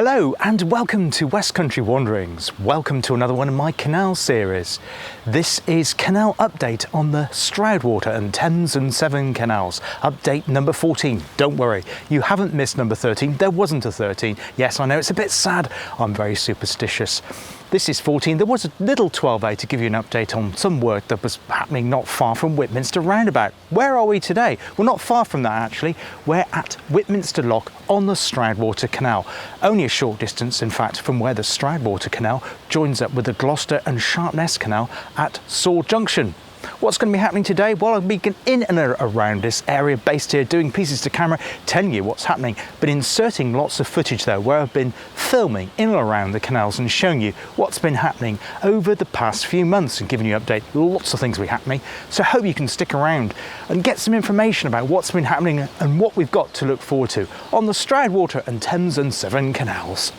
Hello and welcome to West Country Wanderings. Welcome to another one of my canal series. This is Canal Update on the Stroudwater and Thames and Severn canals. Update number 14. Don't worry, you haven't missed number 13. There wasn't a 13. Yes, I know it's a bit sad. I'm very superstitious. This is 14. There was a little 12A to give you an update on some work that was happening not far from Whitminster Roundabout. Where are we today? Well, not far from that actually. We're at Whitminster Lock on the Stroudwater Canal. Only a short distance, in fact, from where the Stroudwater Canal joins up with the Gloucester and Sharpness Canal at Stroud Junction. What's going to be happening today? Well, I'll be in and around this area, based here, doing pieces to camera, telling you what's happening, but inserting lots of footage though, where I've been filming in and around the canals and showing you what's been happening over the past few months and giving you an update. Lots of things will be happening, so I hope you can stick around and get some information about what's been happening and what we've got to look forward to on the Stroudwater and Thames and Severn canals.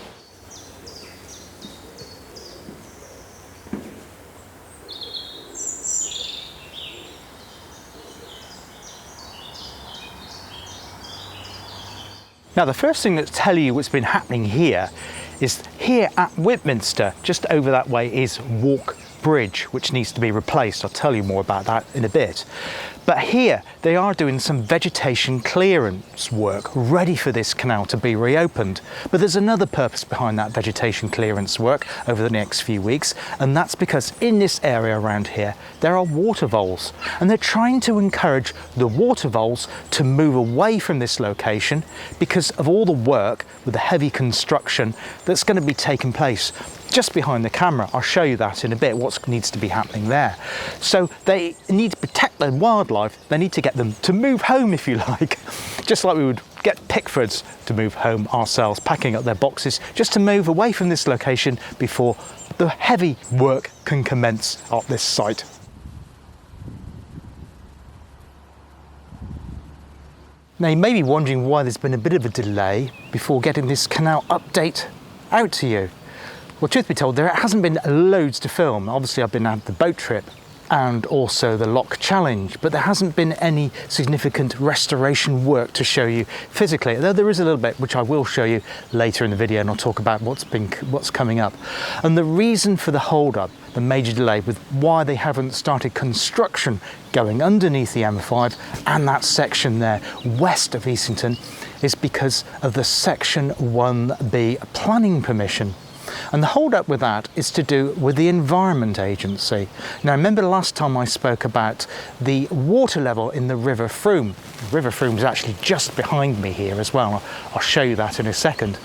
Now, the first thing to tell you what's been happening here is here at Whitminster, just over that way is Walk Bridge, which needs to be replaced. I'll tell you more about that in a bit. But here they are doing some vegetation clearance work ready for this canal to be reopened. But there's another purpose behind that vegetation clearance work over the next few weeks, and that's because in this area around here there are water voles, and they're trying to encourage the water voles to move away from this location because of all the work with the heavy construction that's going to be taking place just behind the camera. I'll show you that in a bit, what needs to be happening there. So they need to protect their wildlife, they need to get them to move home, if you like, just like we would get Pickfords to move home ourselves, packing up their boxes just to move away from this location before the heavy work can commence at this site. Now, you may be wondering why there's been a bit of a delay before getting this canal update out to you. Well, truth be told, there hasn't been loads to film. Obviously, I've been at the boat trip and also the Lock Challenge, but there hasn't been any significant restoration work to show you physically, though there is a little bit which I will show you later in the video, and I'll talk about what's coming up. And the reason for the hold-up, the major delay with why they haven't started construction going underneath the M5 and that section there west of Easington, is because of the Section 1B planning permission. And the hold up with that is to do with the Environment Agency. Now, remember last time I spoke about the water level in the River Frome. The River Frome is actually just behind me here as well. I'll show you that in a second.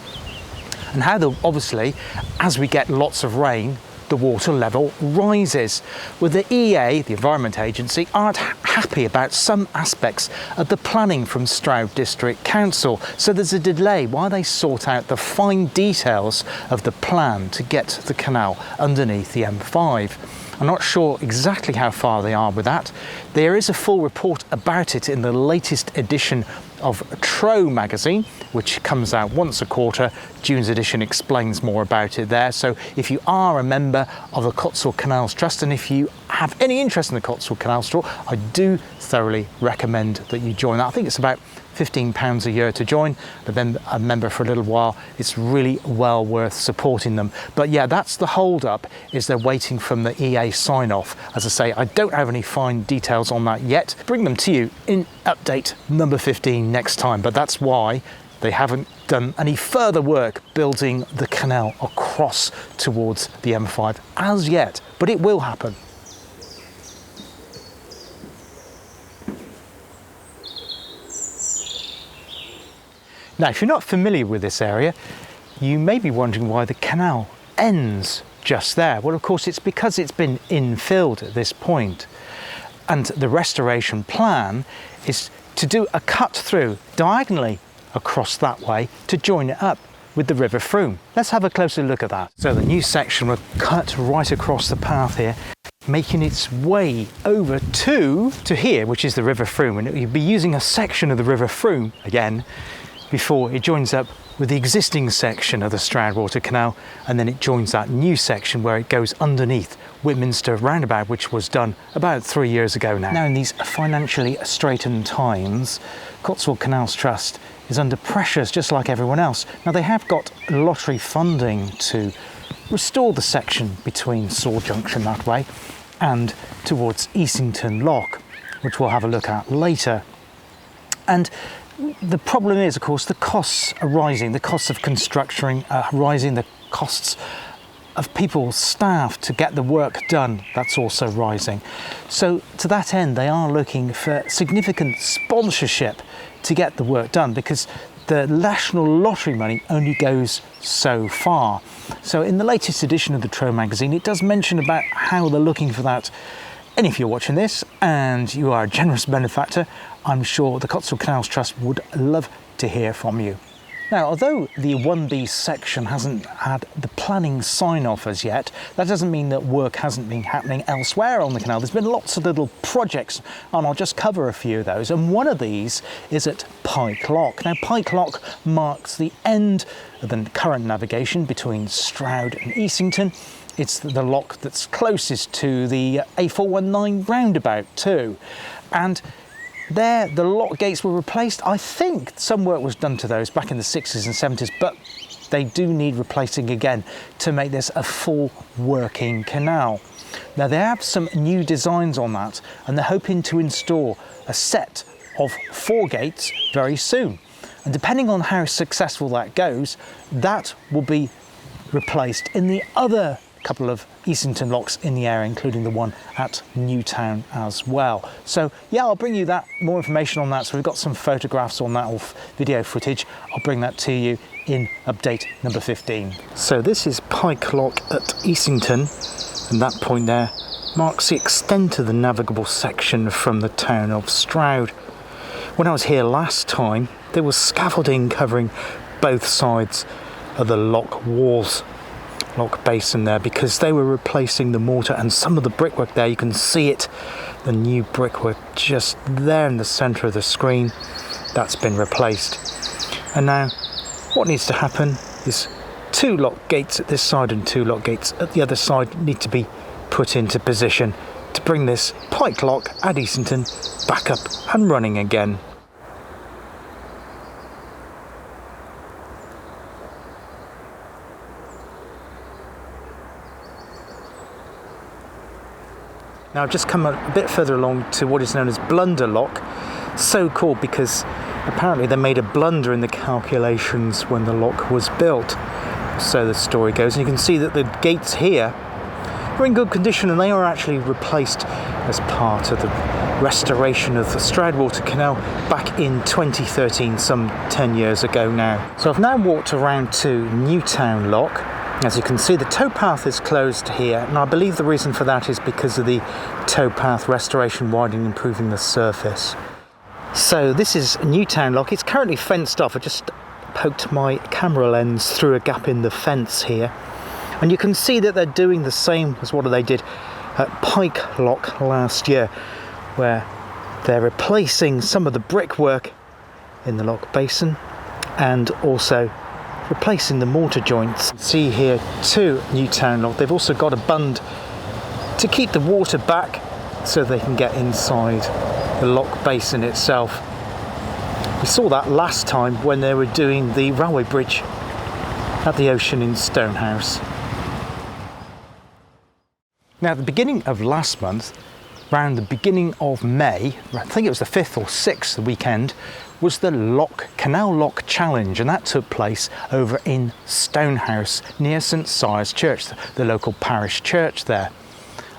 And how, obviously, as we get lots of rain, the water level rises. Well, the EA, the Environment Agency, aren't happy about some aspects of the planning from Stroud District Council, so there's a delay while they sort out the fine details of the plan to get the canal underneath the M5. I'm not sure exactly how far they are with that. There is a full report about it in the latest edition of Tro magazine, which comes out once a quarter. June's edition explains more about it there. So if you are a member of the Cotswold Canals Trust, and if you have any interest in the Cotswold Canals Trust, I do thoroughly recommend that you join that. I think it's about £15 a year to join. I've been a member for a little while. It's really well worth supporting them. But yeah, that's the hold up, is they're waiting from the EA sign off. As I say, I don't have any fine details on that yet. Bring them to you in update number 15 next time, but that's why they haven't done any further work building the canal across towards the M5 as yet, but it will happen. Now, if you're not familiar with this area, you may be wondering why the canal ends just there. Well, of course, it's because it's been infilled at this point. And the restoration plan is to do a cut through diagonally across that way to join it up with the River Frome. Let's have a closer look at that. So the new section will cut right across the path here, making its way over to here, which is the River Frome. And you'll be using a section of the River Frome again before it joins up with the existing section of the Stroudwater Canal, and then it joins that new section where it goes underneath Whitminster Roundabout, which was done about 3 years ago now. Now, in these financially straitened times, Cotswold Canals Trust is under pressures just like everyone else. Now they have got lottery funding to restore the section between Sword Junction that way and towards Easington Lock, which we'll have a look at later. And the problem is, of course, the costs are rising. The costs of construction are rising. The costs of people, staff to get the work done, that's also rising. So to that end, they are looking for significant sponsorship to get the work done, because the National Lottery money only goes so far. So in the latest edition of the Trove magazine, it does mention about how they're looking for that. And if you're watching this and you are a generous benefactor, I'm sure the Cotswold Canals Trust would love to hear from you. Now, although the 1B section hasn't had the planning sign-off as yet, that doesn't mean that work hasn't been happening elsewhere on the canal. There's been lots of little projects, and I'll just cover a few of those. And one of these is at Pike Lock. Now, Pike Lock marks the end of the current navigation between Stroud and Easington. It's the lock that's closest to the A419 roundabout too. And there, the lock gates were replaced. I think some work was done to those back in the 60s and 70s, but they do need replacing again to make this a full working canal. Now, they have some new designs on that, and they're hoping to install a set of 4 gates very soon. And depending on how successful that goes, that will be replaced in the other couple of Easington locks in the area, including the one at Newtown as well. So yeah, I'll bring you that more information on that. So we've got some photographs on that, or video footage. I'll bring that to you in update number 15. So this is Pike Lock at Easington, and that point there marks the extent of the navigable section from the town of Stroud. When I was here last time, there was scaffolding covering both sides of the lock walls, lock basin there, because they were replacing the mortar and some of the brickwork there. You can see it, the new brickwork just there in the centre of the screen, that's been replaced. And now what needs to happen is 2 lock gates at this side and 2 lock gates at the other side need to be put into position to bring this Pike Lock at Easington back up and running again. Now I've just come a bit further along to what is known as Blunder Lock, so called because apparently they made a blunder in the calculations when the lock was built, so the story goes. And you can see that the gates here are in good condition, and they are actually replaced as part of the restoration of the Stroudwater Canal back in 2013, some 10 years ago now. So I've now walked around to Newtown Lock. As you can see, the towpath is closed here, and I believe the reason for that is because of the towpath restoration, widening, improving the surface. So this is Newtown Lock. It's currently fenced off. I just poked my camera lens through a gap in the fence here, and you can see that they're doing the same as what they did at Pike Lock last year, where they're replacing some of the brickwork in the lock basin and also replacing the mortar joints. See here too, Newtown Lock, they've also got a bund to keep the water back so they can get inside the lock basin itself. We saw that last time when they were doing the railway bridge at the ocean in Stonehouse. Now at the beginning of last month, around the beginning of May, I think it was the 5th or 6th weekend, was the Canal Lock Challenge, and that took place over in Stonehouse near St Sire's Church, the local parish church there.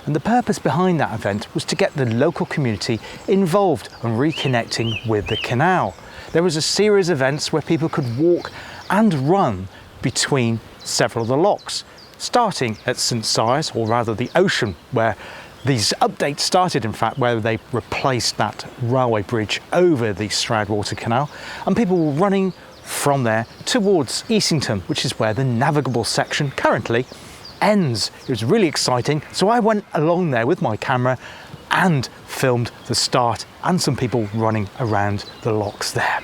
And the purpose behind that event was to get the local community involved and reconnecting with the canal. There was a series of events where people could walk and run between several of the locks, starting at St Sire's, or rather the ocean, where these updates started, in fact, where they replaced that railway bridge over the Stroudwater Canal, and people were running from there towards Easington, which is where the navigable section currently ends. It was really exciting, so I went along there with my camera and filmed the start and some people running around the locks there.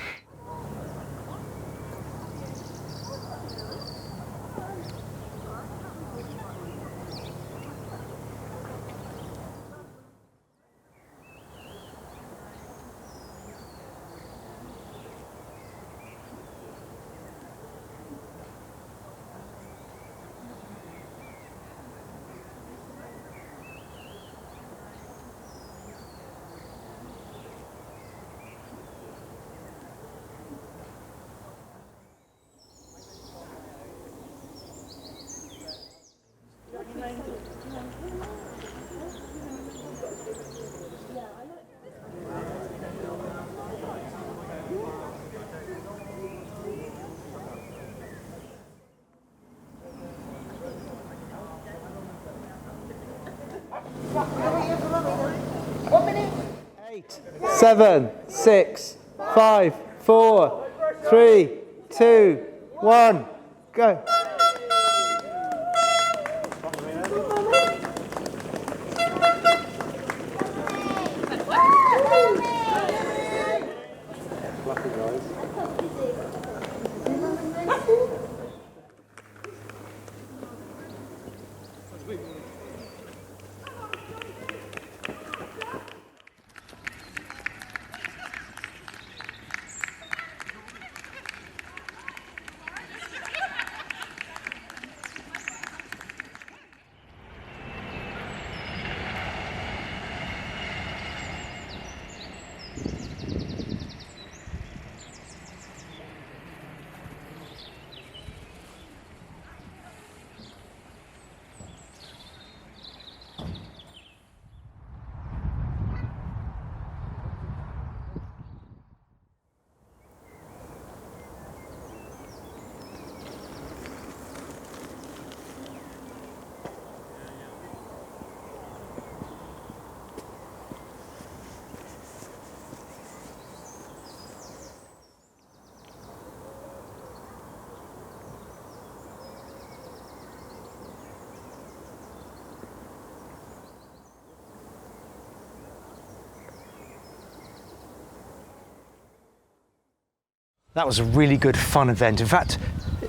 1 minute. 8, 7, 6, 5, 4, 3, 2, 1, go. That was a really good fun event. In fact,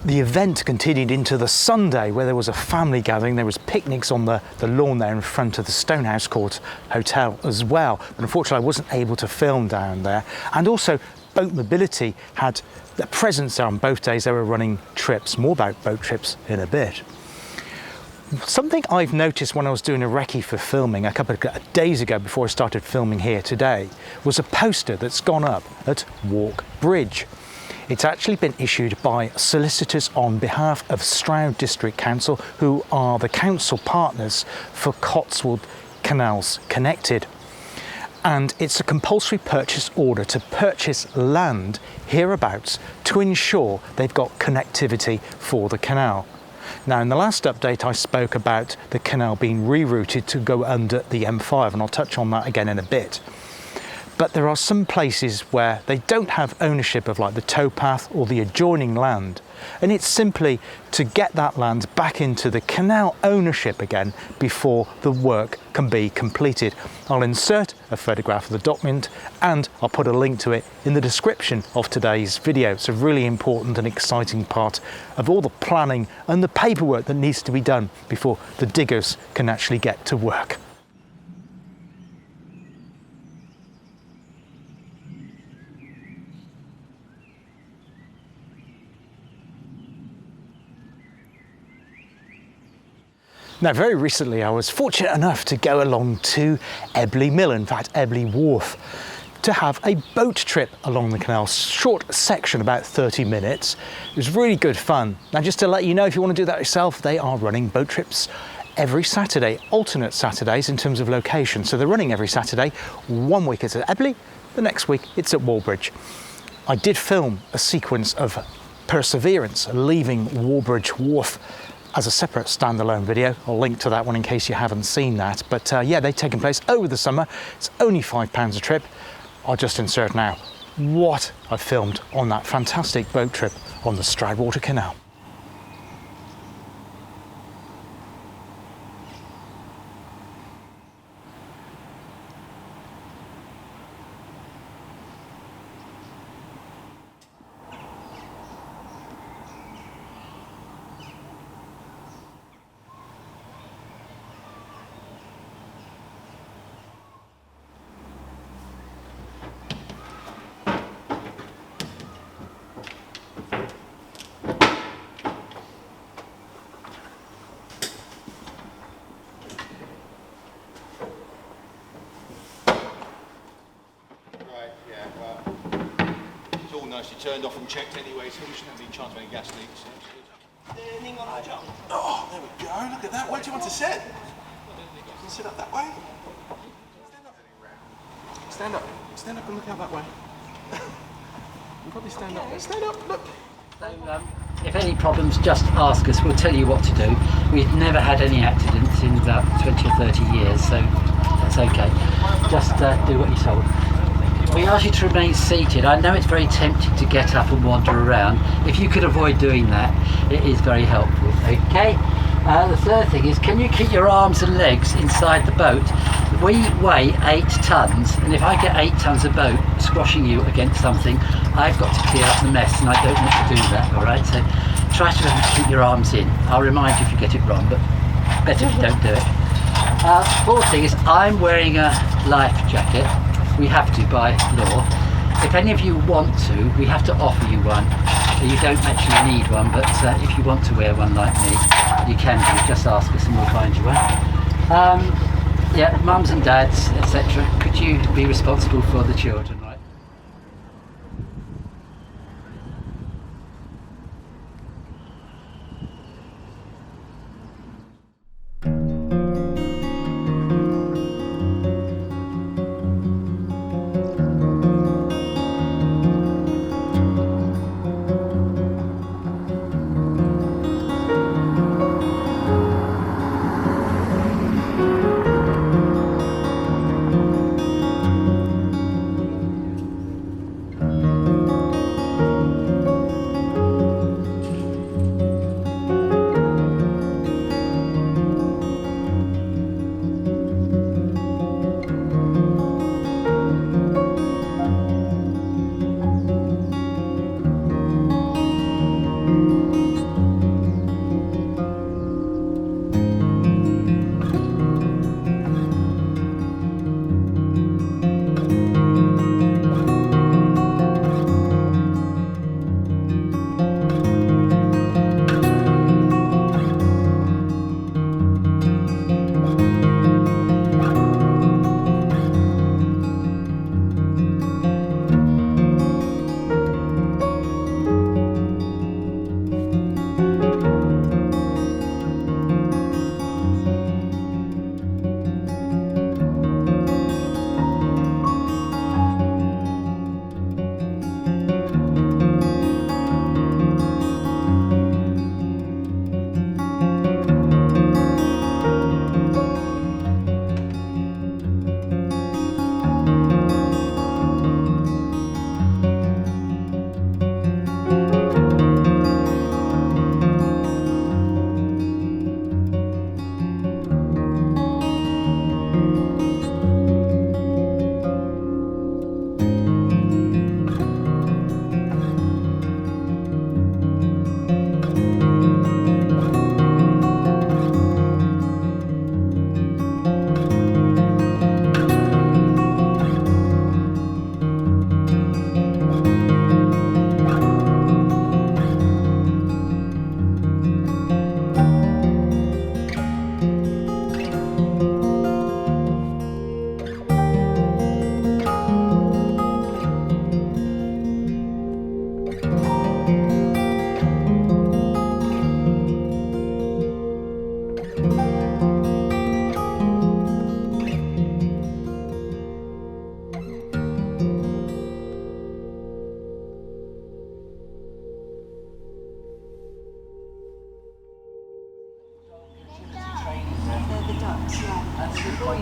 the event continued into the Sunday where there was a family gathering. There was picnics on the lawn there in front of the Stonehouse Court Hotel as well. But unfortunately, I wasn't able to film down there. And also, Boat Mobility had a presence there on both days. They were running trips, more about boat trips in a bit. Something I've noticed when I was doing a recce for filming a couple of days ago before I started filming here today was a poster that's gone up at Walk Bridge. It's actually been issued by solicitors on behalf of Stroud District Council, who are the council partners for Cotswold Canals Connected. And it's a compulsory purchase order to purchase land hereabouts to ensure they've got connectivity for the canal. Now, in the last update, I spoke about the canal being rerouted to go under the M5, and I'll touch on that again in a bit. But there are some places where they don't have ownership of like the towpath or the adjoining land. And it's simply to get that land back into the canal ownership again before the work can be completed. I'll insert a photograph of the document and I'll put a link to it in the description of today's video. It's a really important and exciting part of all the planning and the paperwork that needs to be done before the diggers can actually get to work. Now, very recently I was fortunate enough to go along to Ebley Mill, in fact Ebley Wharf, to have a boat trip along the canal, short section, about 30 minutes. It was really good fun. Now, just to let you know, if you want to do that yourself, they are running boat trips every Saturday, alternate Saturdays in terms of location. So they're running every Saturday. 1 week it's at Ebley, the next week it's at Wallbridge. I did film a sequence of Perseverance leaving Wallbridge Wharf as a separate standalone video. I'll link to that one in case you haven't seen that. But yeah, they've taken place over the summer. It's only £5 a trip. I'll just insert now what I filmed on that fantastic boat trip on the Stroudwater Canal. Nicely turned off and checked anyway, so we shouldn't have any chance of any gas leaks. Turning on the jump. Oh, there we go. Look at that. Where do you want to sit? You can sit up that way. Stand up. Stand up and look out that way. You can probably stand up. Stand up. Look. So If any problems, just ask us. We'll tell you what to do. We've never had any accidents in about 20 or 30 years, so that's okay. Just do what you're told. We ask you to remain seated. I know it's very tempting to get up and wander around. If you could avoid doing that, it is very helpful. Okay? The third thing is, can you keep your arms and legs inside the boat? We weigh 8 tonnes, and if I get 8 tonnes of boat squashing you against something, I've got to clear up the mess, and I don't want to do that, alright? So try to keep your arms in. I'll remind you if you get it wrong, but better if you don't do it. Fourth thing is, I'm wearing a life jacket. We have to by law. If any of you want to, we have to offer you one. You don't actually need one, but if you want to wear one like me, you can do. Just ask us and we'll find you one. Yeah, mums and dads, etc. Could you be responsible for the children, right?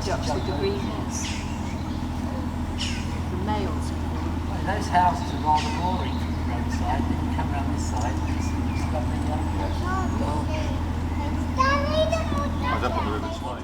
ducks with the green nets. The males. Well, those houses are rather boring from the roadside. Then you come around this side and it's lovely young girls. Oh, that one looks like.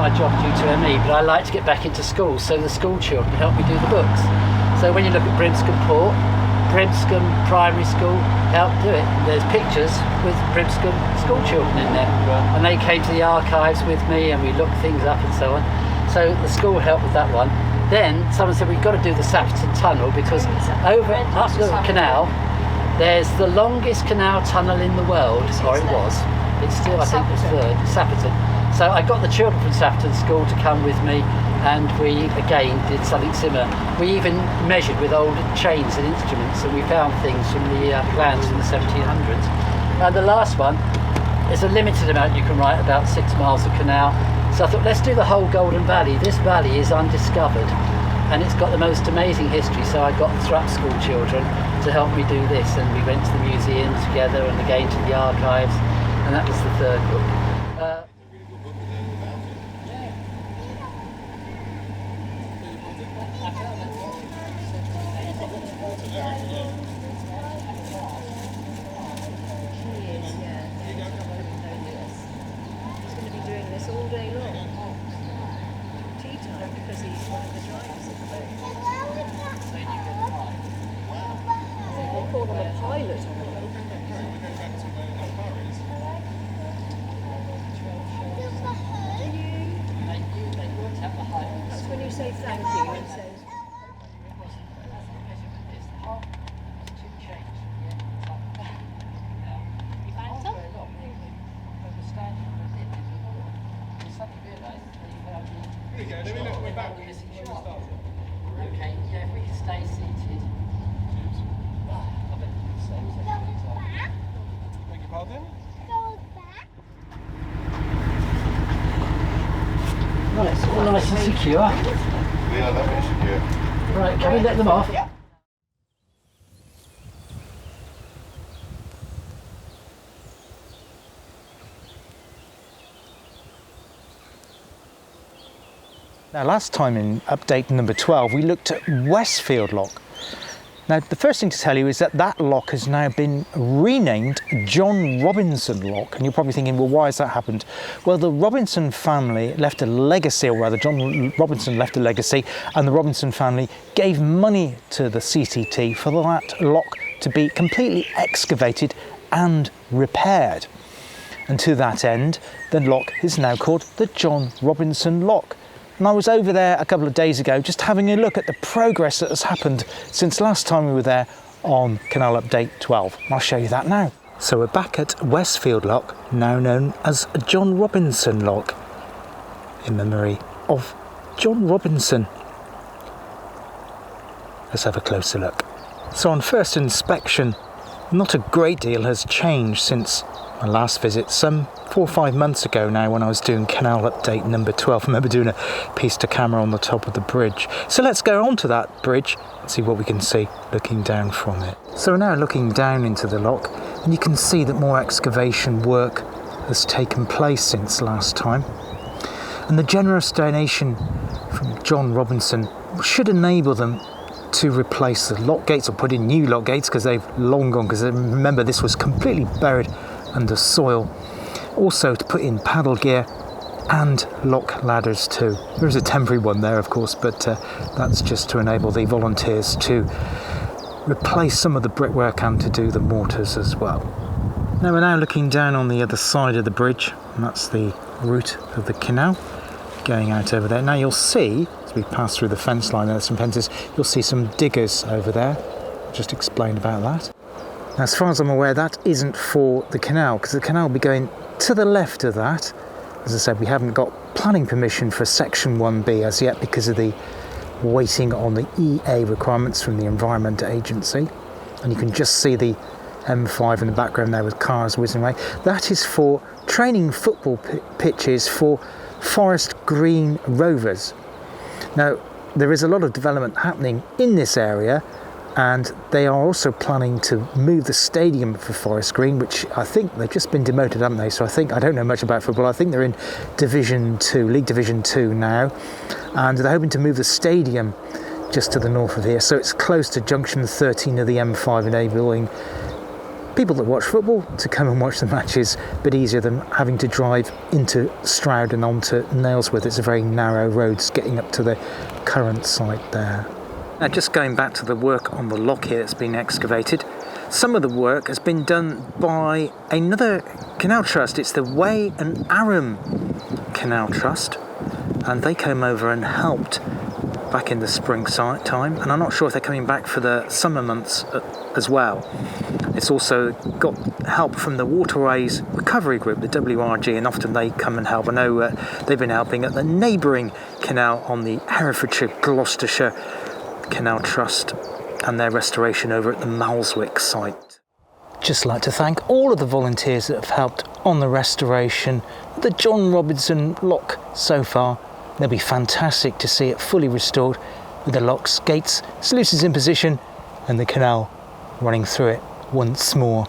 my job due to ME, but I like to get back into school, so the school children help me do the books. So when you look at Brimscombe Port, Brimscombe Primary School helped do it. There's pictures with Brimscombe school children in there, and they came to the archives with me and we looked things up and so on. So the school helped with that one. Then someone said we've got to do the Sapperton Tunnel, because over up the canal there's the longest canal tunnel in the world, or it was. It's still, I think, the third, Sapperton. So I got the children from Sapperton School to come with me, and we again did something similar. We even measured with old chains and instruments, and we found things from the plans from the 1700s. And the last one is a limited amount you can write, about 6 miles of canal. So I thought, let's do the whole Golden Valley. This valley is undiscovered, and it's got the most amazing history. So I got the Thrupp School children to help me do this, and we went to the museum together and again to the archives, and that was the third book. Okay, yeah, if we can stay seated. Beg your pardon? Right, it's all nice and secure. Yeah, that is secure. Right, can we let them off? Now, last time in update number 12, we looked at Westfield Lock. Now, the first thing to tell you is that that lock has now been renamed John Robinson Lock. And you're probably thinking, well, why has that happened? Well, the Robinson family left a legacy, or rather, John Robinson left a legacy, and the Robinson family gave money to the CCT for that lock to be completely excavated and repaired. And to that end, the lock is now called the John Robinson Lock. And I was over there a couple of days ago just having a look at the progress that has happened since last time we were there on Canal Update 12. And I'll show you that now. So we're back at Westfield Lock, now known as John Robinson Lock, in memory of John Robinson. Let's have a closer look. So on first inspection, not a great deal has changed since my last visit, some 4 or 5 months ago now, when I was doing Canal Update number 12. I remember doing a piece to camera on the top of the bridge. So let's go on to that bridge and see what we can see looking down from it. So we're now looking down into the lock, and you can see that more excavation work has taken place since last time. And the generous donation from John Robinson should enable them to replace the lock gates or put in new lock gates, because they've long gone, because remember this was completely buried under soil. Also to put in paddle gear and lock ladders too. There is a temporary one there, of course, but that's just to enable the volunteers to replace some of the brickwork and to do the mortars as well. Now we're looking down on the other side of the bridge, and that's the route of the canal going out over there. Now you'll see, as we pass through the fence line, there's some fences, you'll see some diggers over there. I'll just explain about that. Now, as far as I'm aware, that isn't for the canal, because the canal will be going to the left of that. As I said, we haven't got planning permission for section 1B as yet because of the waiting on the EA requirements from the Environment Agency. And you can just see the M5 in the background there with cars whizzing away. That is for training football pitches for Forest Green Rovers. Now, there is a lot of development happening in this area, and they are also planning to move the stadium for Forest Green, which I think they've just been demoted, haven't they? So I don't know much about football. I think they're in Division 2, League Division 2 now, and they're hoping to move the stadium just to the north of here, so it's close to junction 13 of the M5, enabling people that watch football to come and watch the matches, a bit easier than having to drive into Stroud and onto Nailsworth. It's a very narrow road getting up to the current site there. Now, just going back to the work on the lock here that's been excavated, some of the work has been done by another canal trust. It's the Way and Aram Canal Trust, and they came over and helped back in the spring time, and I'm not sure if they're coming back for the summer months as well. It's also got help from the Waterways Recovery Group, the WRG, and often they come and help. I know they've been helping at the neighbouring canal on the Herefordshire Gloucestershire Canal Trust and their restoration over at the Malswick site. Just like to thank all of the volunteers that have helped on the restoration of the John Robinson lock so far. It'll be fantastic to see it fully restored with the locks, gates, sluices in position and the canal running through it once more.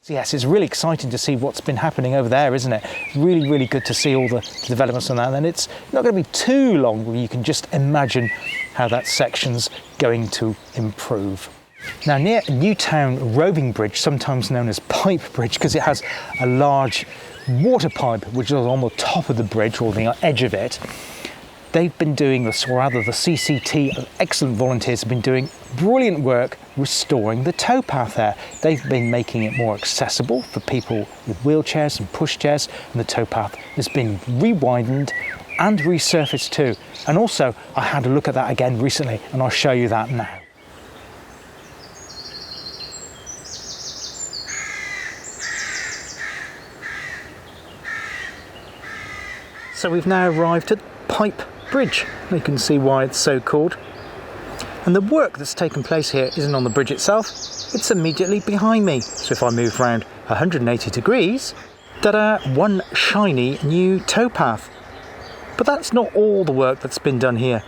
So yes, it's really exciting to see what's been happening over there, isn't it? Really, really good to see all the developments on that. And it's not going to be too long where you can just imagine how that section's going to improve. Now, near Newtown Roving Bridge, sometimes known as Pipe Bridge, because it has a large water pipe which is on the top of the bridge or the edge of it, they've been doing this, or rather the CCT, excellent volunteers have been doing brilliant work restoring the towpath there. They've been making it more accessible for people with wheelchairs and pushchairs, and the towpath has been re-widened and resurfaced too. And also I had a look at that again recently, and I'll show you that now. So we've now arrived at Pipe Bridge. You can see why it's so called. And the work that's taken place here isn't on the bridge itself, it's immediately behind me. So if I move around 180 degrees, ta-da, one shiny new towpath. But that's not all the work that's been done here.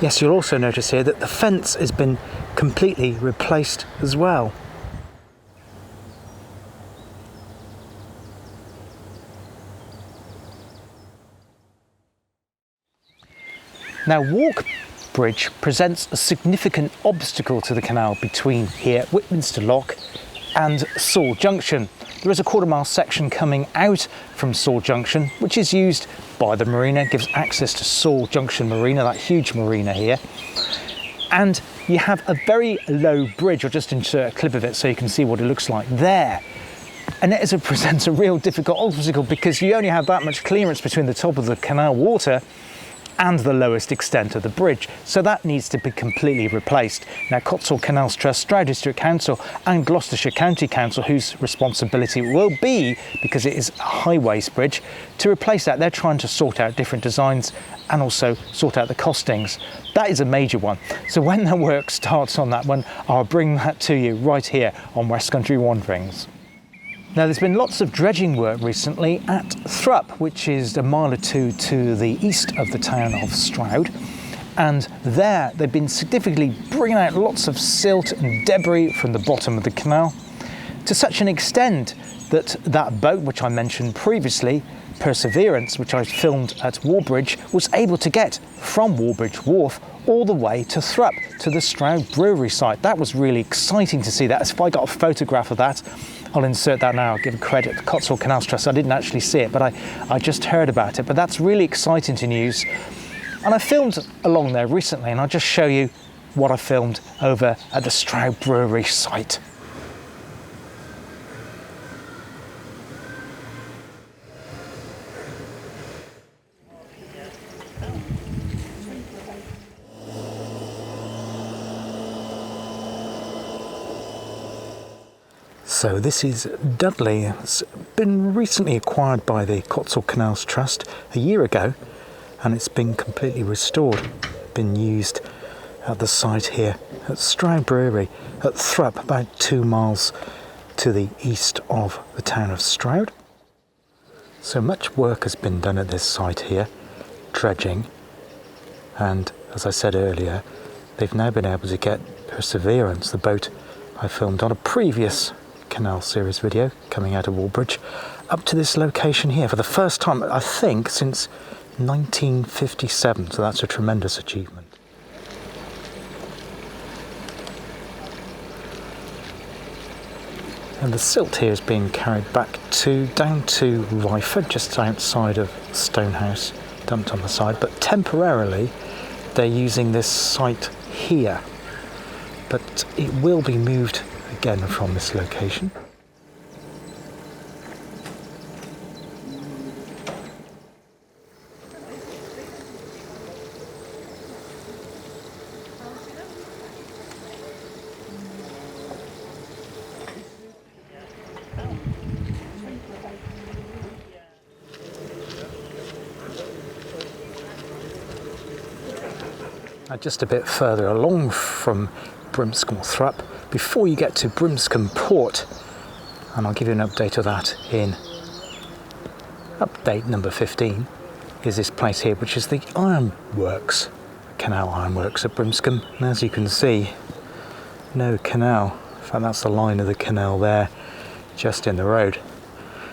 Yes, you'll also notice here that the fence has been completely replaced as well. Now, Walk Bridge presents a significant obstacle to the canal between here, Whitminster Lock, and Saul Junction. There is a quarter-mile section coming out from Saul Junction, which is used by the marina, gives access to Saul Junction Marina, that huge marina here. And you have a very low bridge. I'll just insert a clip of it so you can see what it looks like there. And it presents a real difficult obstacle because you only have that much clearance between the top of the canal water and the lowest extent of the bridge. So that needs to be completely replaced. Now, Cotswold Canals Trust, Stroud District Council and Gloucestershire County Council, whose responsibility it will be, because it is a highways bridge, to replace that. They're trying to sort out different designs and also sort out the costings. That is a major one. So when the work starts on that one, I'll bring that to you right here on West Country Wanderings. Now, there's been lots of dredging work recently at Thrupp, which is a mile or two to the east of the town of Stroud. And there, they've been significantly bringing out lots of silt and debris from the bottom of the canal, to such an extent that that boat, which I mentioned previously, Perseverance, which I filmed at Warbridge, was able to get from Warbridge Wharf all the way to Thrupp, to the Stroud Brewery site. That was really exciting to see that. If I got a photograph of that, I'll insert that now. I'll give credit to Cotswold Canals Trust. I didn't actually see it, but I just heard about it. But that's really exciting to news. And I filmed along there recently, and I'll just show you what I filmed over at the Stroud Brewery site. So this is Dudley. It's been recently acquired by the Cotswold Canals Trust a year ago, and it's been completely restored. Been used at the site here at Stroud Brewery at Thrupp, about 2 miles to the east of the town of Stroud. So much work has been done at this site here, dredging, and as I said earlier, they've now been able to get Perseverance, the boat I filmed on a previous canal series video coming out of Warbridge, up to this location here for the first time, I think, since 1957. So that's a tremendous achievement. And the silt here is being carried back down to Ryford, just outside of Stonehouse, dumped on the side, but temporarily they're using this site here. But it will be moved again from this location. Just a bit further along from Brimscombe or Thrupp, before you get to Brimscombe Port, and I'll give you an update of that in update number 15, is this place here, which is the ironworks, canal ironworks at Brimscombe. And as you can see, no canal. In fact, that's the line of the canal there, just in the road.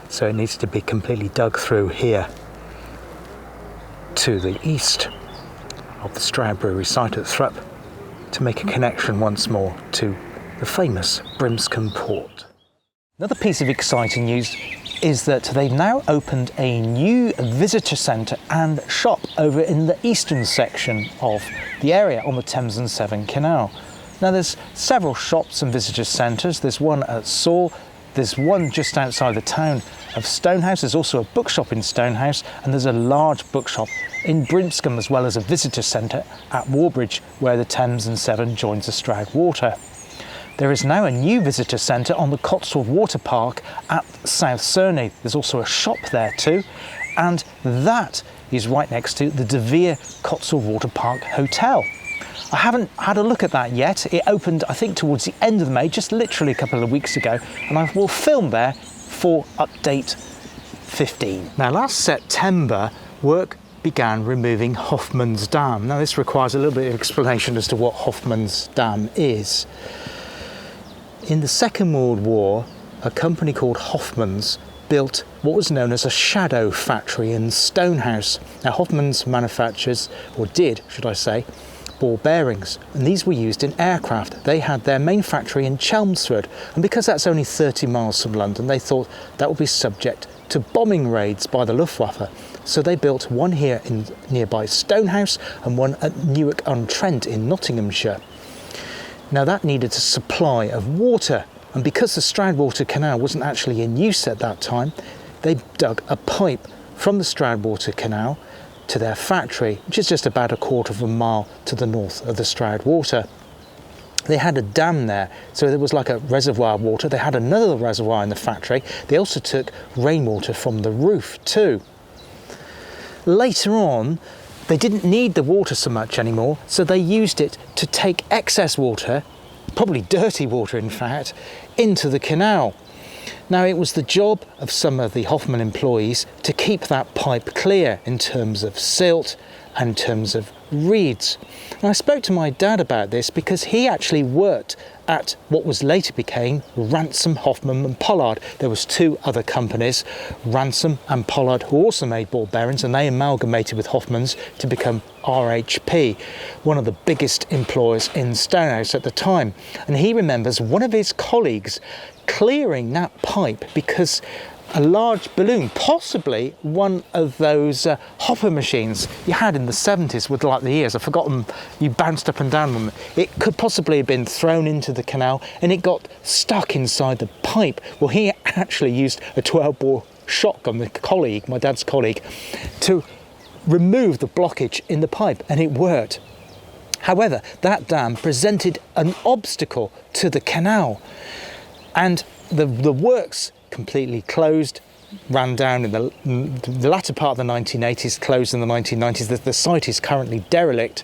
So it needs to be completely dug through here to the east of the Stroud Brewery site at Thrupp to make a connection once more to the famous Brimscombe Port. Another piece of exciting news is that they've now opened a new visitor centre and shop over in the eastern section of the area on the Thames and Severn Canal. Now there's several shops and visitor centres. There's one at Saul, there's one just outside the town of Stonehouse, there's also a bookshop in Stonehouse, and there's a large bookshop in Brimscombe, as well as a visitor centre at Warbridge, where the Thames and Severn joins the Stroudwater. There is now a new visitor centre on the Cotswold Water Park at South Cerney. There's also a shop there too, and that is right next to the De Vere Cotswold Water Park Hotel. I haven't had a look at that yet. It opened, I think, towards the end of May, just literally a couple of weeks ago, and I will film there for update 15. Now, last September, work began removing Hoffman's Dam. Now, this requires a little bit of explanation as to what Hoffman's Dam is. In the Second World War, a company called Hoffman's built what was known as a shadow factory in Stonehouse. Now, Hoffman's manufactures, or did, should I say, ball bearings, and these were used in aircraft. They had their main factory in Chelmsford, and because that's only 30 miles from London, they thought that would be subject to bombing raids by the Luftwaffe. So they built one here in nearby Stonehouse and one at Newark-on-Trent in Nottinghamshire. Now that needed a supply of water, and because the Stroudwater Canal wasn't actually in use at that time, they dug a pipe from the Stroudwater Canal to their factory, which is just about a quarter of a mile to the north of the Stroudwater. They had a dam there, so there was like a reservoir of water. They had another reservoir in the factory. They also took rainwater from the roof too. Later on, they didn't need the water so much anymore, so they used it to take excess water, probably dirty water in fact, into the canal. Now, it was the job of some of the Hoffman employees to keep that pipe clear in terms of silt and in terms of reeds. And I spoke to my dad about this because he actually worked at what was later became Ransom, Hoffman and Pollard. There was two other companies, Ransom and Pollard, who also made ball bearings, and they amalgamated with Hoffman's to become RHP, one of the biggest employers in Stonehouse at the time. And he remembers one of his colleagues clearing that pipe because a large balloon, possibly one of those hopper machines you had in the 70s with like the ears, I've forgotten, you bounced up and down on them. It could possibly have been thrown into the canal and it got stuck inside the pipe. Well, he actually used a 12-bore shotgun, my dad's colleague, to remove the blockage in the pipe, and it worked. However, that dam presented an obstacle to the canal, and the works completely closed, ran down in the latter part of the 1980s, closed in the 1990s. The site is currently derelict,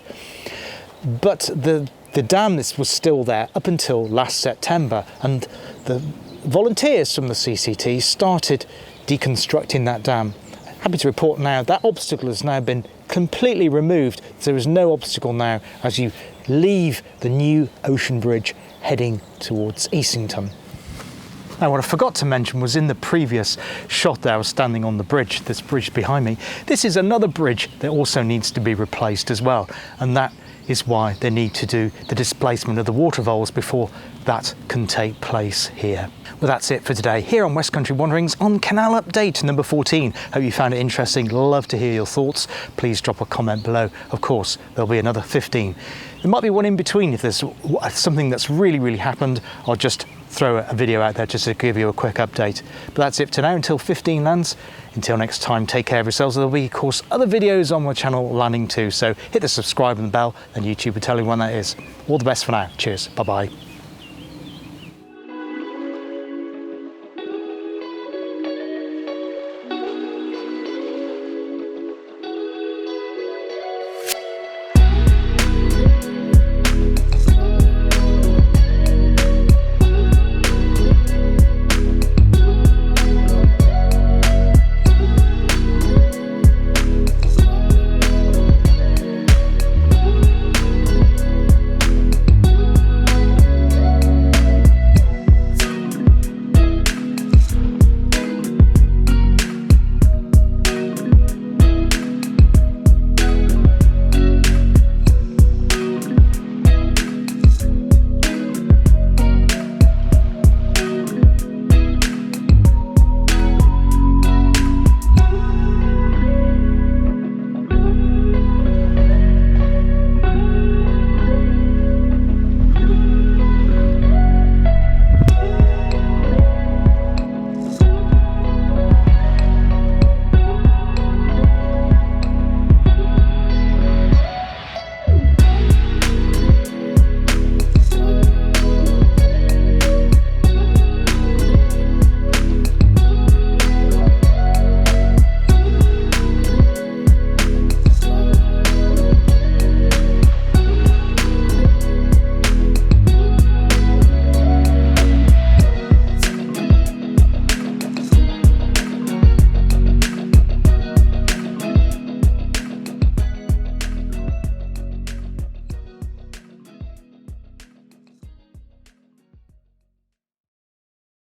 but the dam was still there up until last September, and the volunteers from the CCT started deconstructing that dam. Happy to report now that obstacle has now been completely removed. There is no obstacle now as you leave the new Ocean Bridge heading towards Easington. Now, what I forgot to mention was in the previous shot there, I was standing on the bridge, this bridge behind me. This is another bridge that also needs to be replaced as well, and that is why they need to do the displacement of the water voles before that can take place here. Well, that's it for today here on West Country Wanderings on Canal Update number 14. Hope you found it interesting. Love to hear your thoughts. Please drop a comment below. Of course, there'll be another 15. There might be one in between if there's something that's really happened. I'll just throw a video out there just to give you a quick update. But that's it for now until 15 lands. Until next time, take care of yourselves. There'll be, of course, other videos on my channel landing too. So hit the subscribe and the bell, and YouTube will tell you when that is. All the best for now. Cheers. Bye-bye.